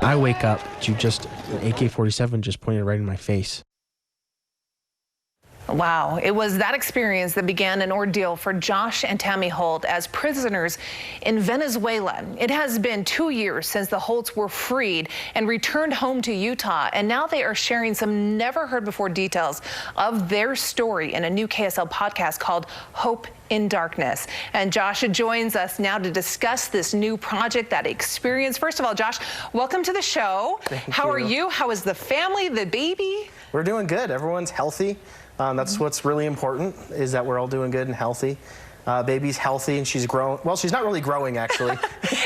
I wake up to just an AK-47 just pointed right in my face. Wow, it was that experience that began an ordeal for Josh and Tammy Holt as prisoners in Venezuela. It has been 2 years since the Holts were freed and returned home to Utah, and now they are sharing some never-heard-before details of their story in a new KSL podcast called Hope in Darkness. And Josh joins us now to discuss this new project, that experience. First of all, Josh, welcome to the show. How are you? How is the family, the baby? We're doing good. Everyone's healthy. That's what's really important, is that we're all doing good and healthy. Baby's healthy and she's grown. Well, she's not really growing, actually.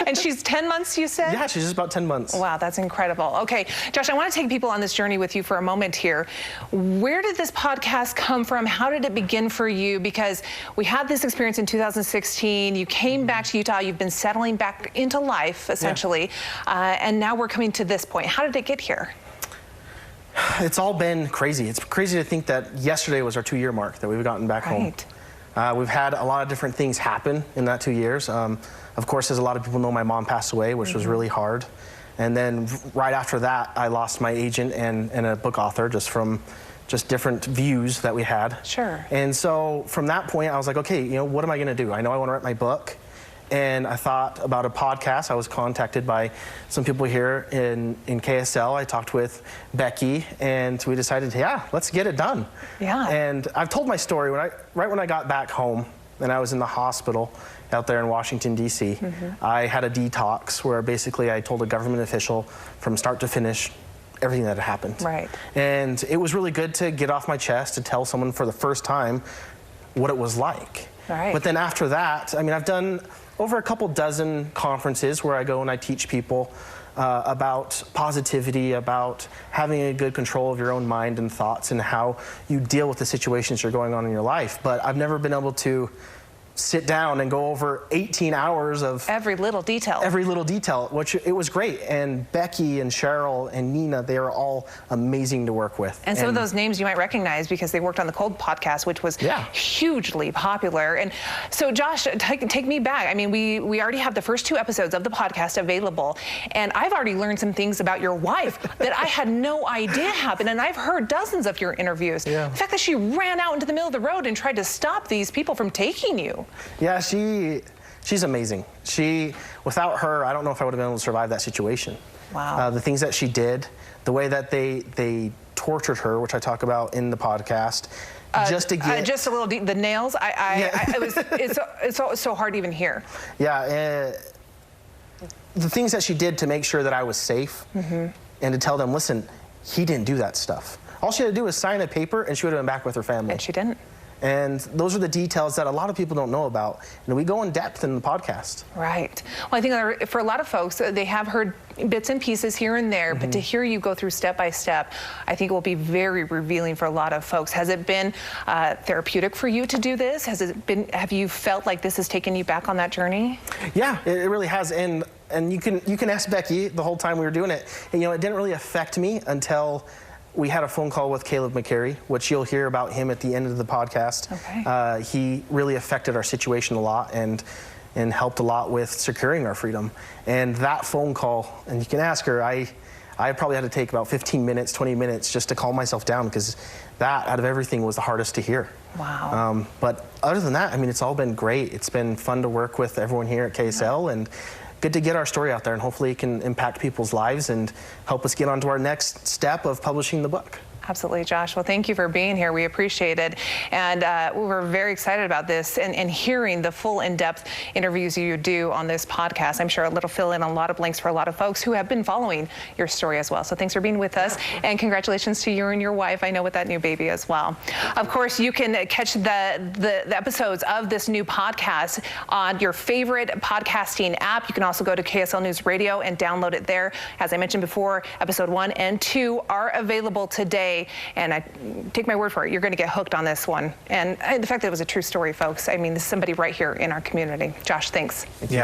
And she's 10 months, you said? Yeah, she's just about 10 months. Wow, that's incredible. Okay, Josh, I want to take people on this journey with you for a moment here. Where did this podcast come from? How did it begin for you? Because we had this experience in 2016. You came back to Utah. You've been settling back into life, essentially. Yeah. And now we're coming to this point. How did it get here? It's all been crazy. It's crazy to think that yesterday was our 2-year mark that we've gotten back home. We've had a lot of different things happen in that 2 years. Of course, as a lot of people know, my mom passed away, which was really hard. And then right after that, I lost my agent and a book author just from different views that we had. Sure. And so from that point, I was like, okay, you know, what am I going to do? I know I want to write my book. And I thought about a podcast. I was contacted by some people here in KSL. I talked with Becky, and we decided, yeah, let's get it done. Yeah. And I've told my story right when I got back home, and I was in the hospital out there in Washington, D.C. I had a detox where basically I told a government official from start to finish everything that had happened. Right. And it was really good to get off my chest, to tell someone for the first time what it was like. Right. But then after that, I mean, I've done over a couple dozen conferences where I go and I teach people about positivity, about having a good control of your own mind and thoughts and how you deal with the situations you're going on in your life. But I've never been able to sit down and go over 18 hours of every little detail. Every little detail, which it was great. And Becky and Cheryl and Nina, they are all amazing to work with. And some of those names you might recognize because they worked on the Cold podcast, which was hugely popular. And so, Josh, take me back. I mean, we already have the first 2 episodes of the podcast available, and I've already learned some things about your wife that I had no idea happened. And I've heard dozens of your interviews. Yeah. The fact that she ran out into the middle of the road and tried to stop these people from taking you. Yeah, she's amazing. Without her, I don't know if I would have been able to survive that situation. Wow. The things that she did, the way that they tortured her, which I talk about in the podcast, just to get just a little the nails. It's so hard to even hear. Yeah, the things that she did to make sure that I was safe, and to tell them, listen, he didn't do that stuff. All she had to do was sign a paper, and she would have been back with her family. And she didn't. And those are the details that a lot of people don't know about. And we go in depth in the podcast. Right. Well, I think for a lot of folks, they have heard bits and pieces here and there, but to hear you go through step by step, I think it will be very revealing for a lot of folks. Has it been therapeutic for you to do this? Have you felt like this has taken you back on that journey? Yeah, it really has. And you can ask Becky the whole time we were doing it. And, you know, it didn't really affect me until we had a phone call with Caleb McCary, which you'll hear about him at the end of the podcast. Okay. He really affected our situation a lot and helped a lot with securing our freedom. And that phone call, and you can ask her, I probably had to take about 15 minutes, 20 minutes just to calm myself down, because that, out of everything, was the hardest to hear. Wow. But other than that, I mean, it's all been great. It's been fun to work with everyone here at KSL, and good to get our story out there, and hopefully it can impact people's lives and help us get on to our next step of publishing the book. Absolutely, Josh. Well, thank you for being here. We appreciate it. And we're very excited about this and hearing the full in-depth interviews you do on this podcast. I'm sure it'll fill in a lot of blinks for a lot of folks who have been following your story as well. So thanks for being with us. And congratulations to you and your wife, I know, with that new baby as well. Of course, you can catch the episodes of this new podcast on your favorite podcasting app. You can also go to KSL News Radio and download it there. As I mentioned before, episode 1 and 2 are available today. And I take my word for it, you're going to get hooked on this one. And the fact that it was a true story, folks, I mean, this is somebody right here in our community. Josh, thanks. Yeah.